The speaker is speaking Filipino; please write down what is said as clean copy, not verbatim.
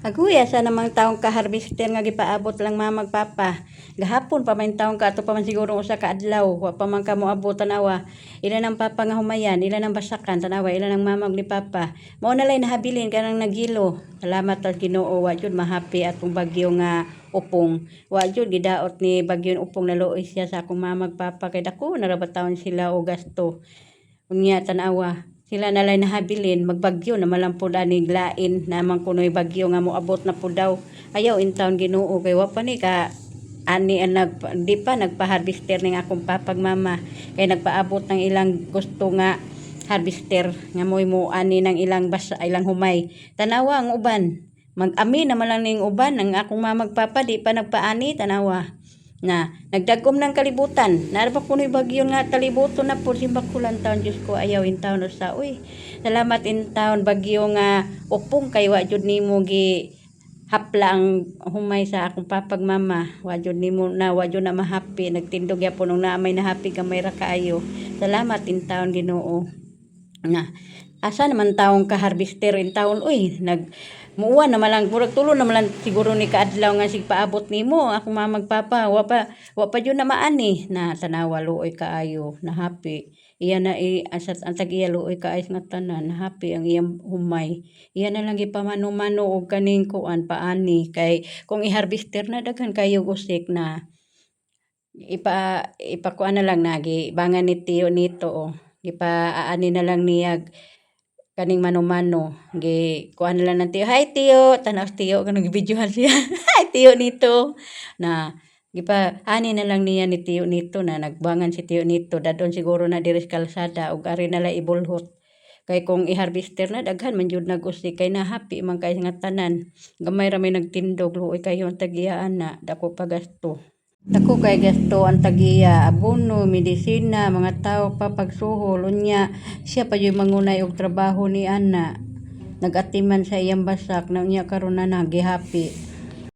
Aguya sa namang taong ka-harvester nga gipaabot lang mama magpapa. Gahapon pa man taong ka ato pa man siguro usa ka adlaw, wa pa man ka moabot tanawa. Ila nang papa nga humayan, ila nang basakan tanawa, ila nang mamag ni papa. Mao na lay nahabilin kanang nagilo. Salamat sa Ginoo wa jud mahappy atong bagyo nga upong. Wa jud gidaot ni bagyo upong naluoy siya sa akong mamag papa kay dako narabataon sila og gasto. Unya tanawa sila na lang nahabilin magbagyo na malampod ani glain namang kunoy bagyo nga moabot na pud daw ayaw in town Ginoo kay wa pa ni ka ani di pa nagpa-harvester ning akong papag mama kay nagpaabot ng ilang gusto nga harvester nga moy mo ani ng ilang basa ilang humay tanawa ang uban mag-ami naman lang ning uban ang akong mamag papa di pa nagpaani tanawa na nagdagom ng kalibutan narba kunoy bagyo nga talibuto na po simbakulan taon Diyos ko ayaw in taon sa uy salamat in taon bagyo nga upong kay wa jud nimo gi hapla ang humay sa akong papag mama wa jud nimo na wa jud na mahappy nagtindog yapon na may nahappy gamay ra kaayo salamat in taon Ginoo na asa naman taong ka-harvester in taon uy muuwan naman lang murag tulo naman lang siguro ni kaadlaw nga sigpaabot nimo akong mamag papa wa pa jud na maani na tanawa luoy kaayo na happy iya na asat ang tag-iya luoy kaayo nga tanan na happy ang iyang humay iya na lang gipamano-mano og kaning kuan paani kay kung i-harvester na daghan kayo usik na ipakuan na lang nagi bangan ni tiyo nito aani na lang niyag kaning mano-mano gi kuan lang ng tiyo hi tiyo tanaw tiyo kanang videohan siya hi tiyo nito na ani na lang niya ni tiyo nito na nagbangan si tiyo nito dadon siguro na diri sa kalsada ug ari na lang ibulhot kay kung i-harvester na daghan man jud nag-usik kay na happy man kay nga tanan gamay ra may nagtindog luoy kayo ang tag-iyaan na dako pa gasto dako kay gasto ang tagiya abono medisina mga tao pa pagsuhol unya siya pa yung mangunay og trabaho ni ana nagatiman sa iyang basak na unya karon na nagihappy